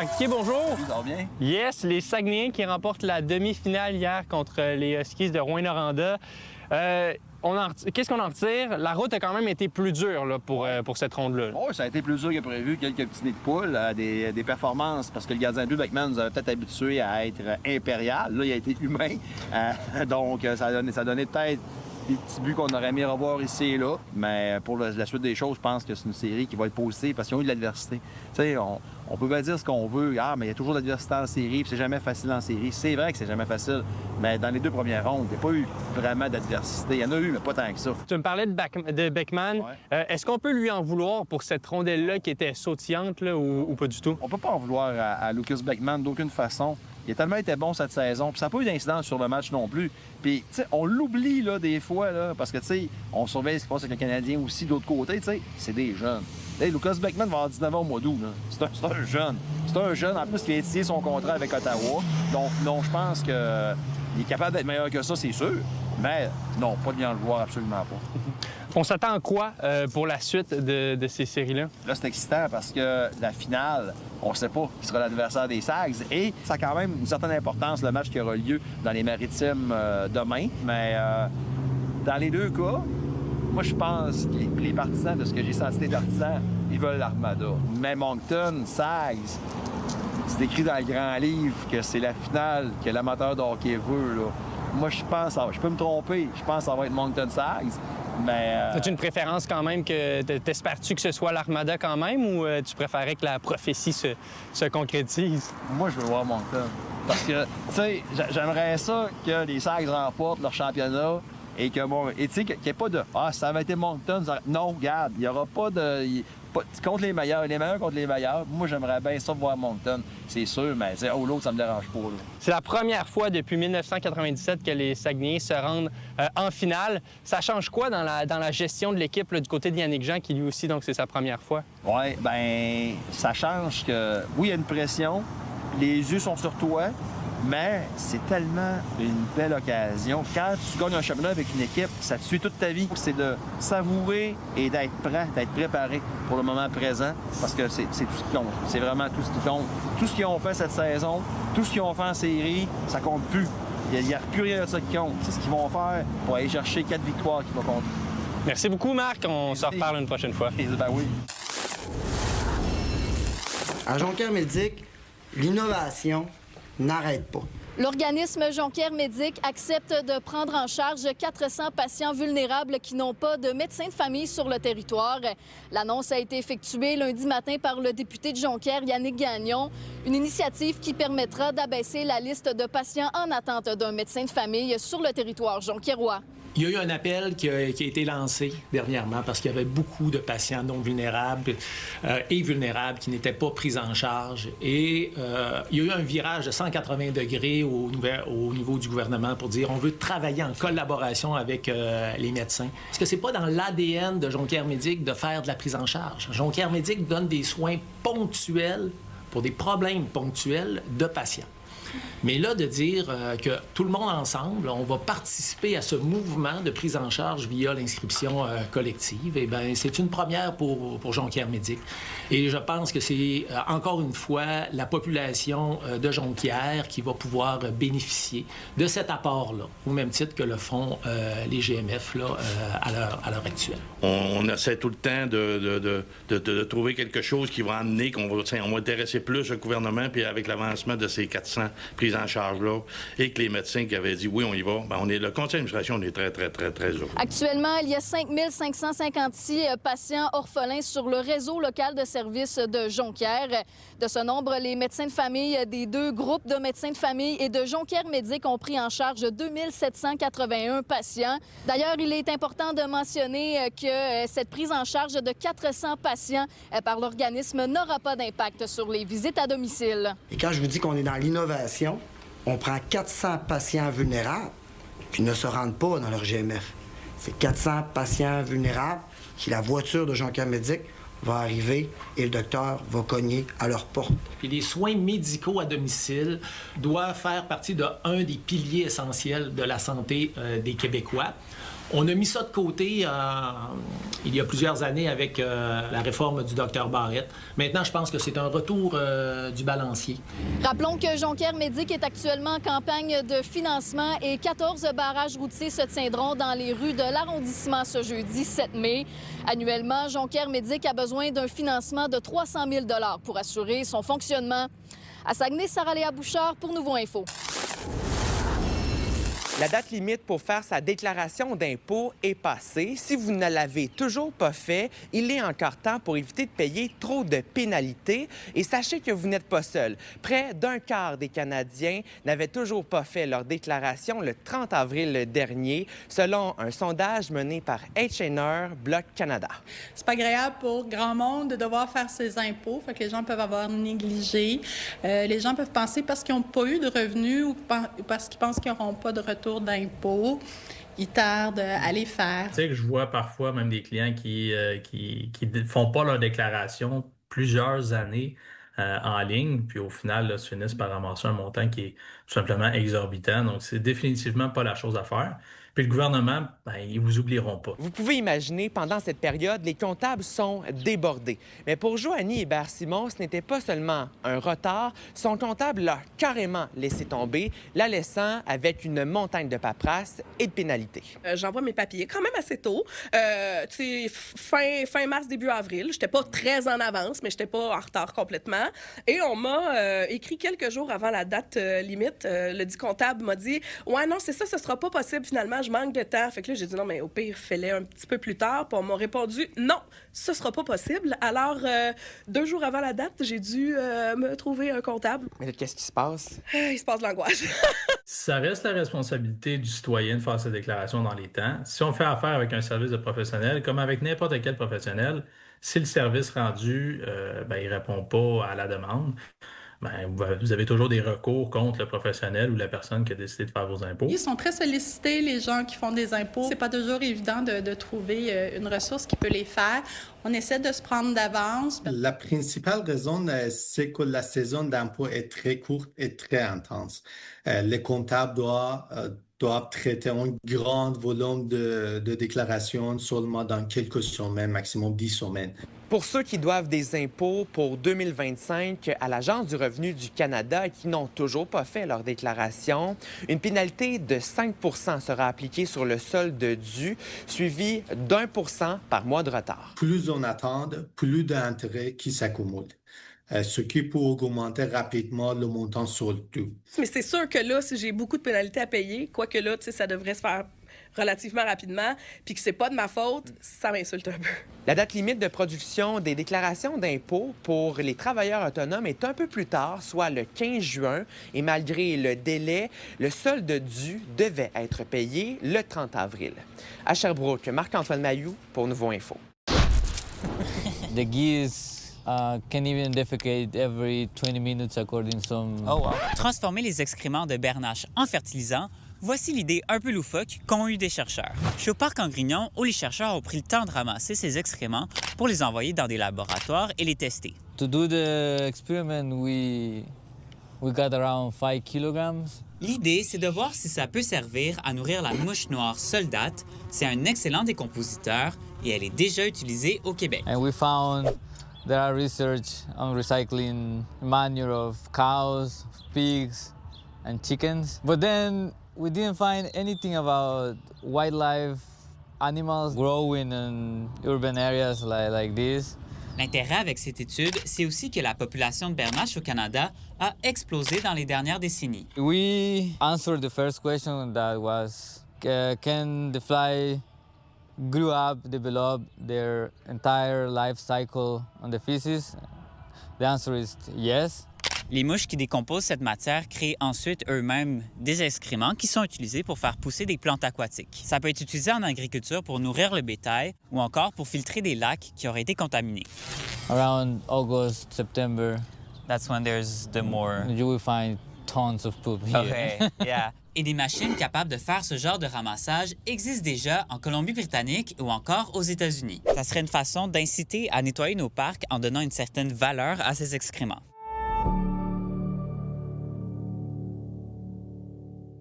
Marc-Didier, bonjour. Ça va bien? Yes, les Saguenayens qui remportent la demi-finale hier contre les Huskies de Rouyn-Noranda. Qu'est-ce qu'on en retire? La route a quand même été plus dure là, pour cette ronde-là. Oui, ça a été plus dur que prévu. Quelques petits nids de poule, des performances, parce que le gardien de but, Beckman, nous avait peut-être habitués à être impérial. Là, il a été humain. Donc, ça a donné peut-être des petits buts qu'on aurait aimé revoir ici et là. Mais pour la suite des choses, je pense que c'est une série qui va être positive parce qu'ils ont eu de l'adversité. Tu sais, on peut bien dire ce qu'on veut. Ah, mais il y a toujours de l'adversité en série, puis c'est jamais facile en série. C'est vrai que c'est jamais facile, mais dans les deux premières rondes, il n'y a pas eu vraiment d'adversité. Il y en a eu, mais pas tant que ça. Tu me parlais de Beckman. Ouais. Est-ce qu'on peut lui en vouloir pour cette rondelle-là qui était sautillante là, ou pas du tout? On peut pas en vouloir à Lucas Beckman d'aucune façon. Il a tellement été bon cette saison, puis ça n'a pas eu d'incidence sur le match non plus. Puis, tu sais, on l'oublie, là, des fois, là, parce que, tu sais, on surveille ce qui se passe avec le Canadien aussi de l'autre côté, tu sais, c'est des jeunes. Hey, Lucas Beckman va avoir 19 ans au mois d'août, là. C'est un jeune. C'est un jeune, en plus, qui a étudié son contrat avec Ottawa. Donc je pense qu'il est capable d'être meilleur que ça, c'est sûr. Mais non, pas de bien le voir, absolument pas. On s'attend à quoi pour la suite de ces séries-là? Là, c'est excitant parce que la finale, on ne sait pas qui sera l'adversaire des Sags. Et ça a quand même une certaine importance, le match qui aura lieu dans les Maritimes demain. Mais dans les deux cas, moi, je pense que les partisans, de ce que j'ai senti des partisans, ils veulent l'Armada. Mais Moncton, Sags, c'est écrit dans le grand livre que c'est la finale que l'amateur de hockey veut, là. Moi, je pense, je peux me tromper, je pense que ça va être Moncton Sags, mais... As-tu une préférence quand même que... T'espères-tu que ce soit l'Armada quand même ou tu préférais que la prophétie se concrétise? Moi, je veux voir Moncton. Parce que, tu sais, j'aimerais ça que les Sags remportent leur championnat et que, bon, et tu sais, qu'il n'y ait pas de « Ah, ça avait été Moncton. » Non, regarde, il n'y aura pas de... Contre les meilleurs contre les meilleurs. Moi, j'aimerais bien ça voir Moncton, c'est sûr, mais l'autre, ça me dérange pas. C'est la première fois depuis 1997 que les Saguenayens se rendent en finale. Ça change quoi dans la gestion de l'équipe du côté de Yannick Jean, qui lui aussi, donc, c'est sa première fois? Oui, bien, ça change que... Oui, il y a une pression, les yeux sont sur toi, mais c'est tellement une belle occasion. Quand tu gagnes un championnat avec une équipe, ça te suit toute ta vie. C'est de savourer et d'être prêt, d'être préparé pour le moment présent, parce que c'est tout ce qui compte. C'est vraiment tout ce qui compte. Tout ce qu'ils ont fait cette saison, tout ce qu'ils ont fait en série, ça compte plus. Il n'y a plus rien de ça qui compte. C'est ce qu'ils vont faire pour aller chercher 4 victoires qui vont compter. Merci beaucoup, Marc. On se reparle une prochaine fois. Ben oui. À Jonquière-Médic, l'innovation n'arrête pas. L'organisme Jonquière Médic accepte de prendre en charge 400 patients vulnérables qui n'ont pas de médecin de famille sur le territoire. L'annonce a été effectuée lundi matin par le député de Jonquière, Yannick Gagnon, une initiative qui permettra d'abaisser la liste de patients en attente d'un médecin de famille sur le territoire jonquiérois. Il y a eu un appel qui a été lancé dernièrement parce qu'il y avait beaucoup de patients non vulnérables et vulnérables qui n'étaient pas pris en charge. Et il y a eu un virage de 180 degrés au niveau du gouvernement pour dire on veut travailler en collaboration avec les médecins. Parce que c'est pas dans l'ADN de Jonquière-Médic de faire de la prise en charge. Jonquière-Médic donne des soins ponctuels pour des problèmes ponctuels de patients. Mais là, de dire que tout le monde ensemble, on va participer à ce mouvement de prise en charge via l'inscription collective, eh bien, c'est une première pour Jonquière-Médic. Et je pense que c'est, encore une fois, la population de Jonquière qui va pouvoir bénéficier de cet apport-là, au même titre que le font les GMF là, à l'heure actuelle. On essaie tout le temps de trouver quelque chose qui va amener, on va intéresser plus le gouvernement, puis avec l'avancement de ces 400 prises en charge-là, et que les médecins qui avaient dit oui, on y va, bien, le conseil d'administration, on est très, très, très, très heureux. Actuellement, il y a 5 556 patients orphelins sur le réseau local de services de Jonquière. De ce nombre, les médecins de famille des deux groupes de médecins de famille et de Jonquière-Médic ont pris en charge 2781 patients. D'ailleurs, il est important de mentionner que cette prise en charge de 400 patients par l'organisme n'aura pas d'impact sur les visites à domicile. Et quand je vous dis qu'on est dans l'innovation, on prend 400 patients vulnérables qui ne se rendent pas dans leur GMF. C'est 400 patients vulnérables qui, la voiture de Jonquière-Médic va arriver et le docteur va cogner à leur porte. Puis les soins médicaux à domicile doivent faire partie d'un des piliers essentiels de la santé des Québécois. On a mis ça de côté il y a plusieurs années avec la réforme du Dr Barrett. Maintenant, je pense que c'est un retour du balancier. Rappelons que Jonquière-Médic est actuellement en campagne de financement et 14 barrages routiers se tiendront dans les rues de l'arrondissement ce jeudi 7 mai. Annuellement, Jonquière-Médic a besoin d'un financement de 300 000 $ pour assurer son fonctionnement. À Saguenay, Sarah-Léa Bouchard pour Nouveau Info. La date limite pour faire sa déclaration d'impôt est passée. Si vous ne l'avez toujours pas fait, il est encore temps pour éviter de payer trop de pénalités. Et sachez que vous n'êtes pas seul. Près d'un quart des Canadiens n'avaient toujours pas fait leur déclaration le 30 avril dernier, selon un sondage mené par H&R Bloc Canada. C'est pas agréable pour grand monde de devoir faire ses impôts, fait que les gens peuvent avoir négligé. Les gens peuvent penser parce qu'ils n'ont pas eu de revenus ou parce qu'ils pensent qu'ils n'auront pas de retour d'impôts, ils tardent à les faire. Tu sais que je vois parfois même des clients qui font pas leur déclaration plusieurs années en ligne, puis au final, là, se finissent par ramasser un montant qui est tout simplement exorbitant. Donc, c'est définitivement pas la chose à faire. Puis le gouvernement, ils vous oublieront pas. Vous pouvez imaginer, pendant cette période, les comptables sont débordés. Mais pour Joanie Hébert-Simon, ce n'était pas seulement un retard. Son comptable l'a carrément laissé tomber, la laissant avec une montagne de paperasse et de pénalités. J'envoie mes papiers quand même assez tôt. Fin mars, début avril. J'étais pas très en avance, mais j'étais pas en retard complètement. Et on m'a écrit quelques jours avant la date limite. Le dit comptable m'a dit « Ouais, non, c'est ça, ce sera pas possible finalement. Je manque de temps. » Fait que là, j'ai dit non, mais au pire, fais-le un petit peu plus tard. Puis on m'a répondu non, ce sera pas possible. Alors, 2 jours avant la date, j'ai dû me trouver un comptable. Mais là, qu'est-ce qui se passe? Il se passe de l'angoisse. Ça reste la responsabilité du citoyen de faire sa déclaration dans les temps. Si on fait affaire avec un service de professionnel, comme avec n'importe quel professionnel, si le service rendu, il répond pas à la demande, vous avez toujours des recours contre le professionnel ou la personne qui a décidé de faire vos impôts. Ils sont très sollicités, les gens qui font des impôts. C'est pas toujours évident de trouver une ressource qui peut les faire. On essaie de se prendre d'avance. La principale raison, c'est que la saison d'impôt est très courte et très intense. Les comptables doivent traiter un grand volume de déclarations seulement dans quelques semaines, maximum 10 semaines. Pour ceux qui doivent des impôts pour 2025 à l'Agence du revenu du Canada et qui n'ont toujours pas fait leur déclaration, une pénalité de 5 % sera appliquée sur le solde dû, suivi d'1 % par mois de retard. Plus on attend, plus d'intérêts qui s'accumulent. Ce qui peut augmenter rapidement le montant sur le tout. Mais c'est sûr que là, si j'ai beaucoup de pénalités à payer, quoique là, ça devrait se faire relativement rapidement, puis que c'est pas de ma faute, ça m'insulte un peu. La date limite de production des déclarations d'impôts pour les travailleurs autonomes est un peu plus tard, soit le 15 juin, et malgré le délai, le solde dû devait être payé le 30 avril. À Sherbrooke, Marc-Antoine Mailloux pour Nouveau Info. The geese can even defecate every 20 minutes according to some... Oh wow. Transformer les excréments de bernache en fertilisant, voici l'idée un peu loufoque qu'ont eu des chercheurs. Je suis au parc en Grignon où les chercheurs ont pris le temps de ramasser ces excréments pour les envoyer dans des laboratoires et les tester. To do the experiment, we got around 5 kilograms. L'idée, c'est de voir si ça peut servir à nourrir la mouche noire soldate. C'est un excellent décompositeur et elle est déjà utilisée au Québec. And we found there are research on recycling manure of cows, pigs, and chickens. But then we didn't find anything about wildlife, animals growing in urban areas like this. L'intérêt avec cette étude, c'est aussi que la population de bernache au Canada a explosé dans les dernières décennies. We answered the first question that was, can the fly grew up, develop their entire life cycle on the feces? The answer is yes. Les mouches qui décomposent cette matière créent ensuite eux-mêmes des excréments qui sont utilisés pour faire pousser des plantes aquatiques. Ça peut être utilisé en agriculture pour nourrir le bétail ou encore pour filtrer des lacs qui auraient été contaminés. Around August, September, That's when there's the more... you will find tons of poop here. Okay, yeah. Et des machines capables de faire ce genre de ramassage existent déjà en Colombie-Britannique ou encore aux États-Unis. Ça serait une façon d'inciter à nettoyer nos parcs en donnant une certaine valeur à ces excréments.